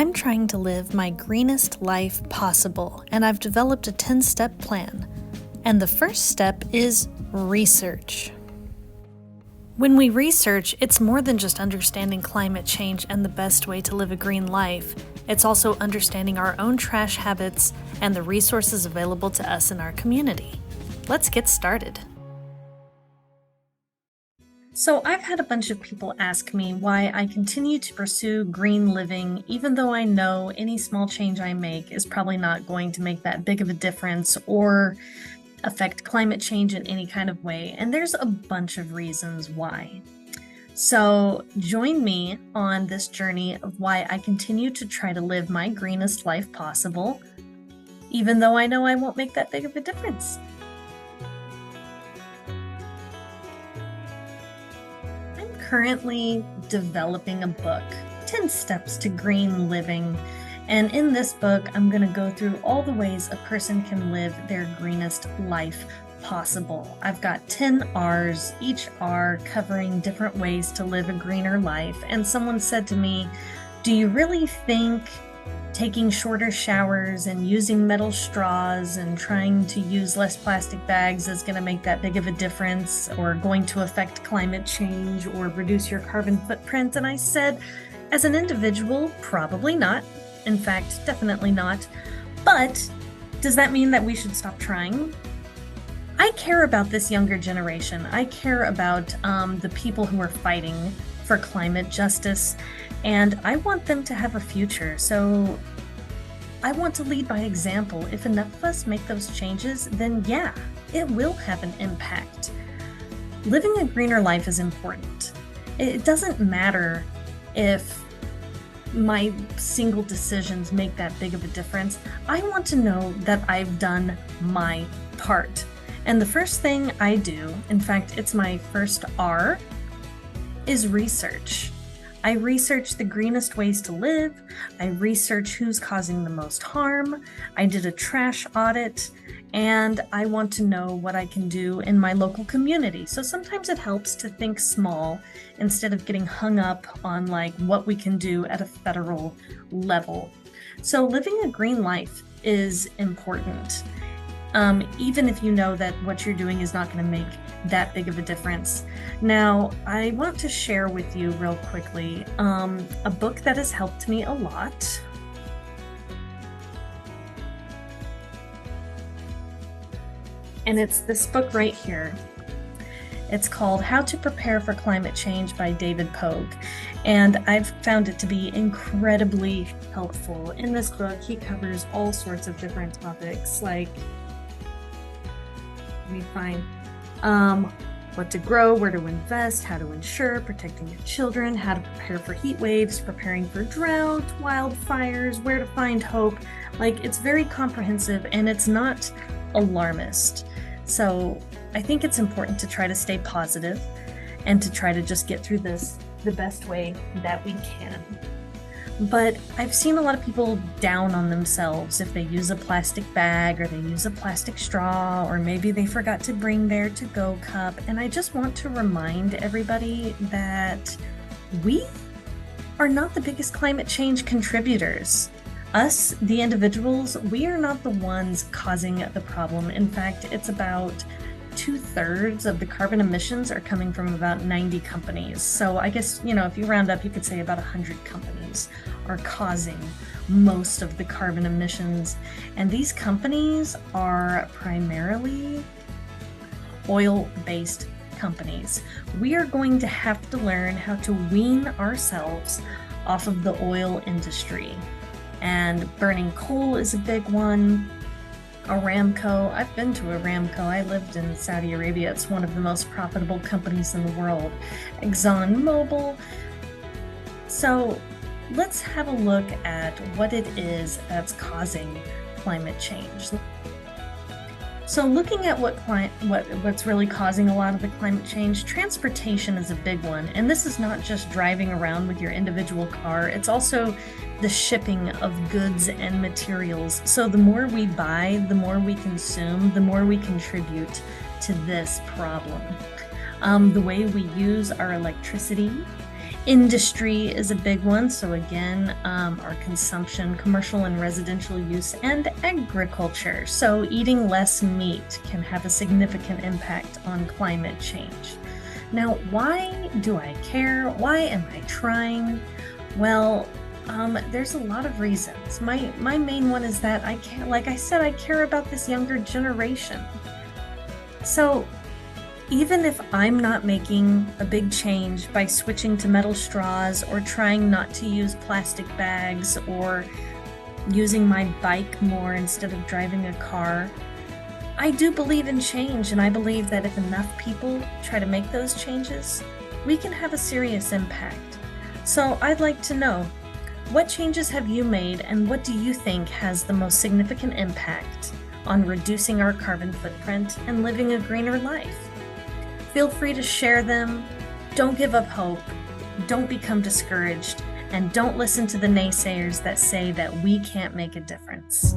I'm trying to live my greenest life possible, and I've developed a 10-step plan. And the first step is research. When we research, it's more than just understanding climate change and the best way to live a green life. It's also understanding our own trash habits and the resources available to us in our community. Let's get started. So I've had a bunch of people ask me why I continue to pursue green living, even though I know any small change I make is probably not going to make that big of a difference or affect climate change in any kind of way. And there's a bunch of reasons why. So join me on this journey of why I continue to try to live my greenest life possible, even though I know I won't make that big of a difference. Currently developing a book, 10 Steps to Green Living. And in this book, I'm going to go through all the ways a person can live their greenest life possible. I've got 10 R's, each R covering different ways to live a greener life. And someone said to me, do you really think taking shorter showers and using metal straws and trying to use less plastic bags is going to make that big of a difference or going to affect climate change or reduce your carbon footprint? And I said, as an individual, probably not. In fact, definitely not. But does that mean that we should stop trying? I care about this younger generation. I care about the people who are fighting for climate justice, and I want them to have a future. So I want to lead by example. If enough of us make those changes, then yeah, it will have an impact. Living a greener life is important. It doesn't matter if my single decisions make that big of a difference. I want to know that I've done my part. And the first thing I do, in fact, it's my first R, is research. I research the greenest ways to live. I research who's causing the most harm. I did a trash audit, and I want to know what I can do in my local community. So sometimes it helps to think small instead of getting hung up on like what we can do at a federal level. So living a green life is important. Even if you know that what you're doing is not going to make that big of a difference. Now, I want to share with you real quickly a book that has helped me a lot. And it's this book right here. It's called How to Prepare for Climate Change by David Pogue. And I've found it to be incredibly helpful. In this book, he covers all sorts of different topics like we find what to grow, where to invest, how to insure, protecting your children, how to prepare for heat waves, preparing for drought, wildfires, where to find hope. Like, it's very comprehensive and it's not alarmist. So I think it's important to try to stay positive and to try to just get through this the best way that we can. But I've seen a lot of people down on themselves if they use a plastic bag or they use a plastic straw, or maybe they forgot to bring their to-go cup. And I just want to remind everybody that we are not the biggest climate change contributors. Us, the individuals, we are not the ones causing the problem. In fact, it's about 2/3 of the carbon emissions are coming from about 90 companies. So I guess, if you round up, you could say about 100 companies are causing most of the carbon emissions. And these companies are primarily oil-based companies. We are going to have to learn how to wean ourselves off of the oil industry. And burning coal is a big one. Aramco, I've been to Aramco. I lived in Saudi Arabia. It's one of the most profitable companies in the world. ExxonMobil. So let's have a look at what it is that's causing climate change. So looking at what's really causing a lot of the climate change, transportation is a big one. And this is not just driving around with your individual car, it's also the shipping of goods and materials. So the more we buy, the more we consume, the more we contribute to this problem. The way we use our electricity Industry is a big one. So again, our consumption, commercial and residential use, and agriculture. So eating less meat can have a significant impact on climate change. Now, why do I care? Why am I trying? Well, there's a lot of reasons. My main one is that I care, like I said, I care about this younger generation. So even if I'm not making a big change by switching to metal straws or trying not to use plastic bags or using my bike more instead of driving a car, I do believe in change, and I believe that if enough people try to make those changes, we can have a serious impact. So I'd like to know, what changes have you made, and what do you think has the most significant impact on reducing our carbon footprint and living a greener life? Feel free to share them. Don't give up hope. Don't become discouraged. And don't listen to the naysayers that say that we can't make a difference.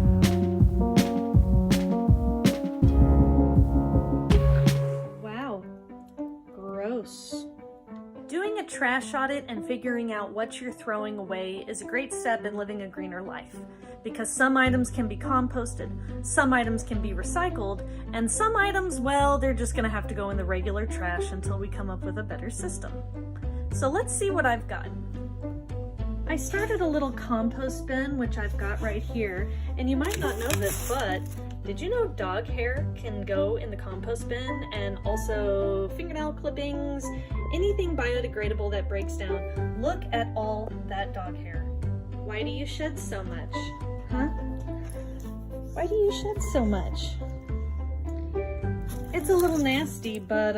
Wow, gross. Doing a trash audit and figuring out what you're throwing away is a great step in living a greener life, because some items can be composted, some items can be recycled, and some items, well, they're just gonna have to go in the regular trash until we come up with a better system. So let's see what I've got. I started a little compost bin, which I've got right here, and you might not know this, but did you know dog hair can go in the compost bin, and also fingernail clippings, anything biodegradable that breaks down? Look at all that dog hair. Why do you shed so much? Huh? Why do you shed so much? It's a little nasty, but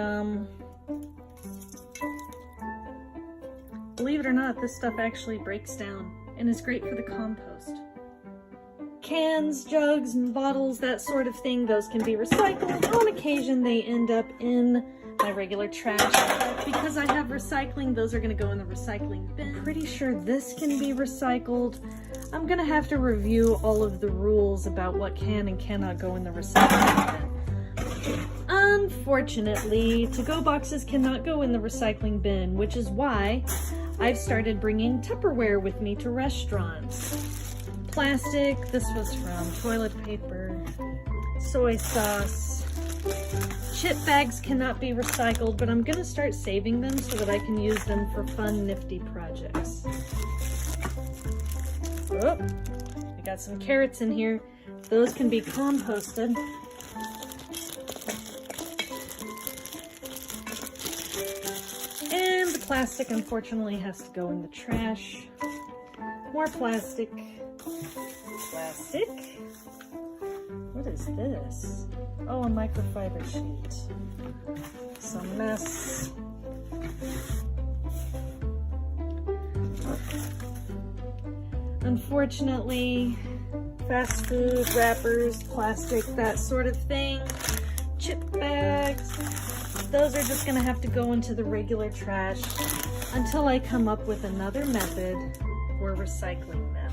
believe it or not, this stuff actually breaks down and is great for the compost. Cans, jugs, and bottles, that sort of thing, those can be recycled. On occasion, they end up in my regular trash. But because I have recycling, those are going to go in the recycling bin. I'm pretty sure this can be recycled. I'm going to have to review all of the rules about what can and cannot go in the recycling bin. Unfortunately, to-go boxes cannot go in the recycling bin, which is why I've started bringing Tupperware with me to restaurants. Plastic, this was from toilet paper, soy sauce. Chip bags cannot be recycled, but I'm gonna start saving them so that I can use them for fun, nifty projects. Oh, I got some carrots in here. Those can be composted. And the plastic, unfortunately, has to go in the trash. More plastic. Plastic. What is this? Oh, a microfiber sheet. Some mess. Unfortunately, fast food, wrappers, plastic, that sort of thing. Chip bags. Those are just gonna have to go into the regular trash until I come up with another method for recycling them.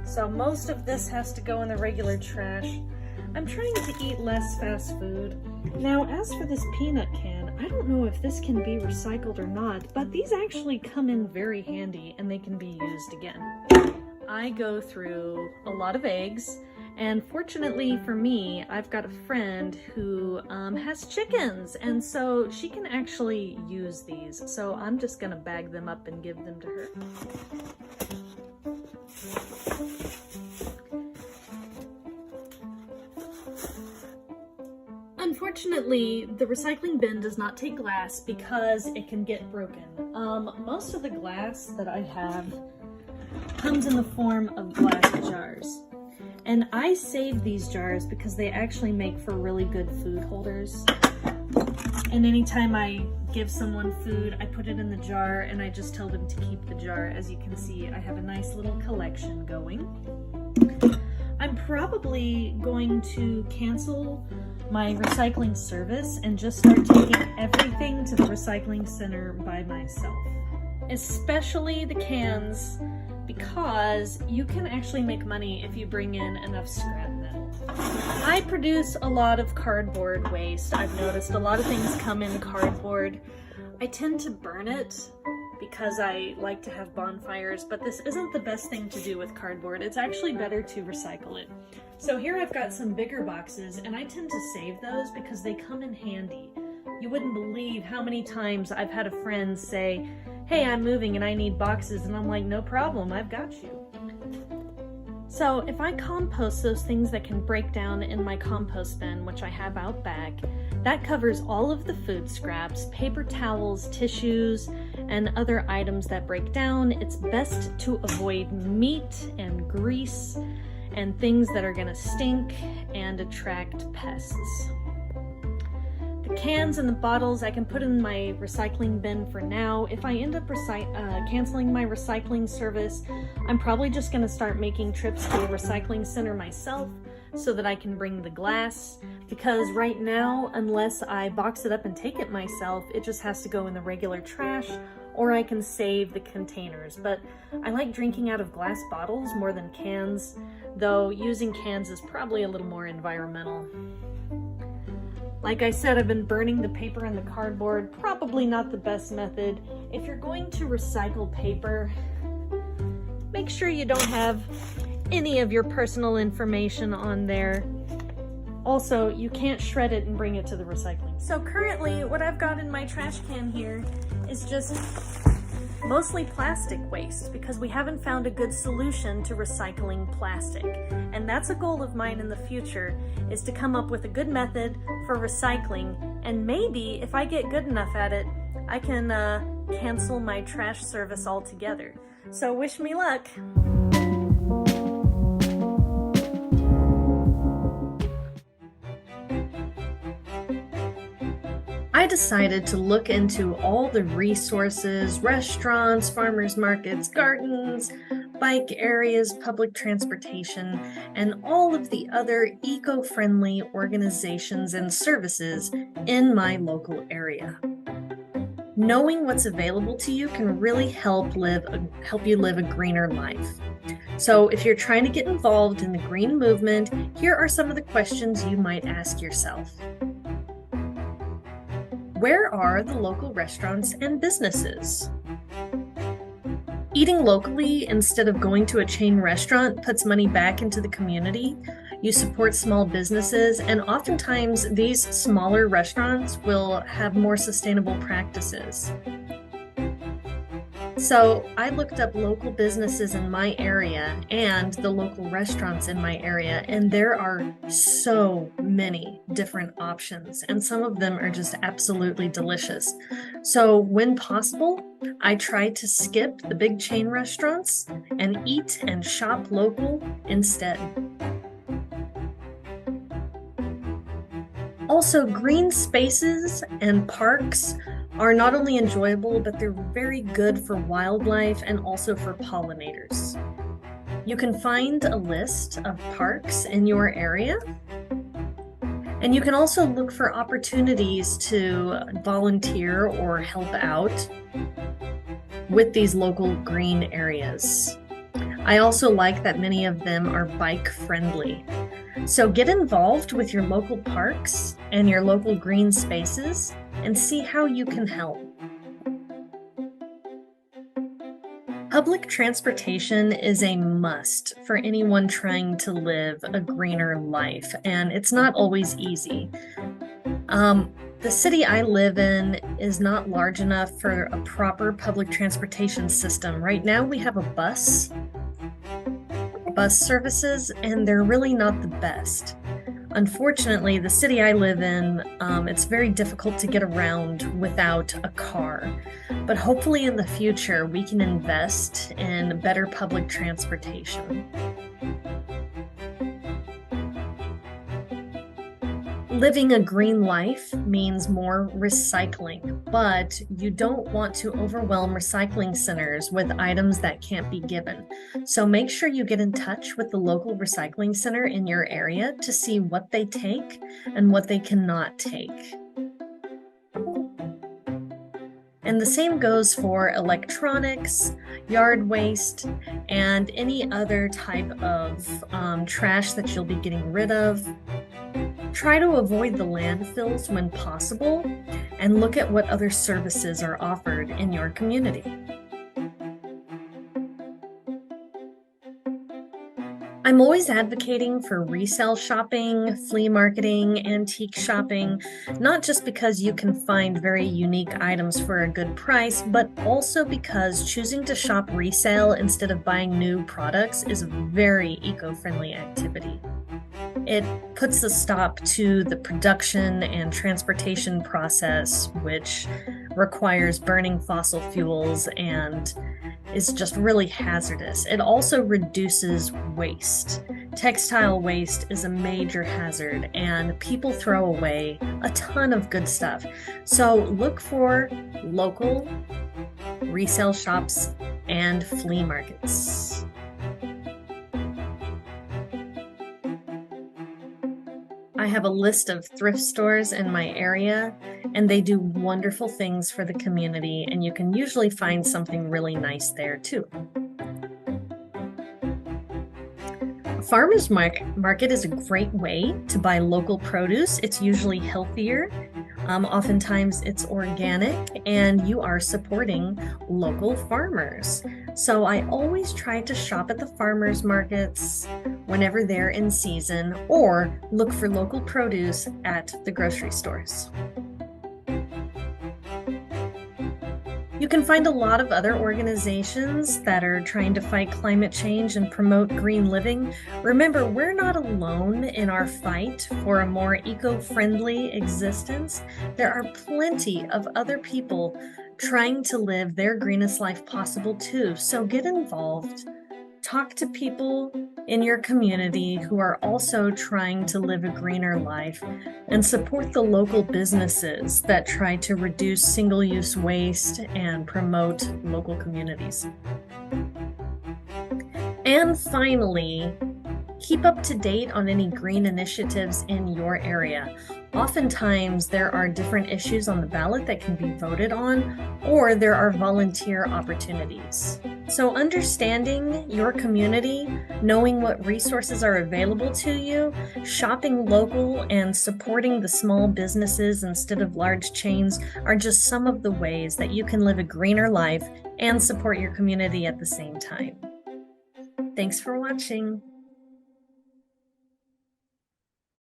So most of this has to go in the regular trash. I'm trying to eat less fast food. Now, as for this peanut can, I don't know if this can be recycled or not, but these actually come in very handy and they can be used again. I go through a lot of eggs, and fortunately for me, I've got a friend who has chickens, and so she can actually use these. So I'm just gonna bag them up and give them to her. Unfortunately, the recycling bin does not take glass because it can get broken. Most of the glass that I have comes in the form of glass jars. And I save these jars because they actually make for really good food holders. And anytime I give someone food, I put it in the jar and I just tell them to keep the jar. As you can see, I have a nice little collection going. I'm probably going to cancel my recycling service and just start taking everything to the recycling center by myself. Especially the cans, because you can actually make money if you bring in enough scrap metal. I produce a lot of cardboard waste. I've noticed a lot of things come in cardboard. I tend to burn it because I like to have bonfires, but this isn't the best thing to do with cardboard. It's actually better to recycle it. So here I've got some bigger boxes, and I tend to save those because they come in handy. You wouldn't believe how many times I've had a friend say, "Hey, I'm moving and I need boxes," and I'm like, "No problem, I've got you." So if I compost those things that can break down in my compost bin, which I have out back, that covers all of the food scraps, paper towels, tissues, and other items that break down. It's best to avoid meat and grease and things that are going to stink and attract pests. The cans and the bottles I can put in my recycling bin for now. If I end up canceling my recycling service, I'm probably just going to start making trips to a recycling center myself so that I can bring the glass, because right now, unless I box it up and take it myself, it just has to go in the regular trash, or I can save the containers. But I like drinking out of glass bottles more than cans, though using cans is probably a little more environmental. Like I said, I've been burning the paper and the cardboard. Probably not the best method. If you're going to recycle paper, make sure you don't have any of your personal information on there. Also, you can't shred it and bring it to the recycling. So currently, what I've got in my trash can here is just mostly plastic waste, because we haven't found a good solution to recycling plastic. And that's a goal of mine in the future, is to come up with a good method for recycling, and maybe if I get good enough at it, I can cancel my trash service altogether. So wish me luck. I decided to look into all the resources, restaurants, farmers markets, gardens, bike areas, public transportation, and all of the other eco-friendly organizations and services in my local area. Knowing what's available to you can really help you live a greener life. So if you're trying to get involved in the green movement, here are some of the questions you might ask yourself. Where are the local restaurants and businesses? Eating locally instead of going to a chain restaurant puts money back into the community. You support small businesses, and oftentimes these smaller restaurants will have more sustainable practices. So I looked up local businesses in my area and the local restaurants in my area, and there are so many different options, and some of them are just absolutely delicious. So when possible, I try to skip the big chain restaurants and eat and shop local instead. Also, green spaces and parks are not only enjoyable, but they're very good for wildlife and also for pollinators. You can find a list of parks in your area, and you can also look for opportunities to volunteer or help out with these local green areas. I also like that many of them are bike friendly. So get involved with your local parks and your local green spaces and see how you can help. Public transportation is a must for anyone trying to live a greener life, and it's not always easy. The city I live in is not large enough for a proper public transportation system. Right now we have a bus services, and they're really not the best. Unfortunately, the city I live in, it's very difficult to get around without a car. But hopefully in the future, we can invest in better public transportation. Living a green life means more recycling, but you don't want to overwhelm recycling centers with items that can't be given. So make sure you get in touch with the local recycling center in your area to see what they take and what they cannot take. And the same goes for electronics, yard waste, and any other type of trash that you'll be getting rid of. Try to avoid the landfills when possible and look at what other services are offered in your community. I'm always advocating for resale shopping, flea marketing, antique shopping, not just because you can find very unique items for a good price, but also because choosing to shop resale instead of buying new products is a very eco-friendly activity. It puts a stop to the production and transportation process, which requires burning fossil fuels and is just really hazardous. It also reduces waste. Textile waste is a major hazard, and people throw away a ton of good stuff. So look for local resale shops and flea markets. I have a list of thrift stores in my area, and they do wonderful things for the community, and you can usually find something really nice there too. A farmer's market is a great way to buy local produce. It's usually healthier. Oftentimes it's organic, and you are supporting local farmers. So I always try to shop at the farmers markets whenever they're in season, or look for local produce at the grocery stores. You can find a lot of other organizations that are trying to fight climate change and promote green living. Remember, we're not alone in our fight for a more eco-friendly existence. There are plenty of other people trying to live their greenest life possible too. So get involved. Talk to people in your community who are also trying to live a greener life, and support the local businesses that try to reduce single-use waste and promote local communities. And finally, keep up to date on any green initiatives in your area. Oftentimes, there are different issues on the ballot that can be voted on, or there are volunteer opportunities. So understanding your community, knowing what resources are available to you, shopping local, and supporting the small businesses instead of large chains are just some of the ways that you can live a greener life and support your community at the same time. Thanks for watching.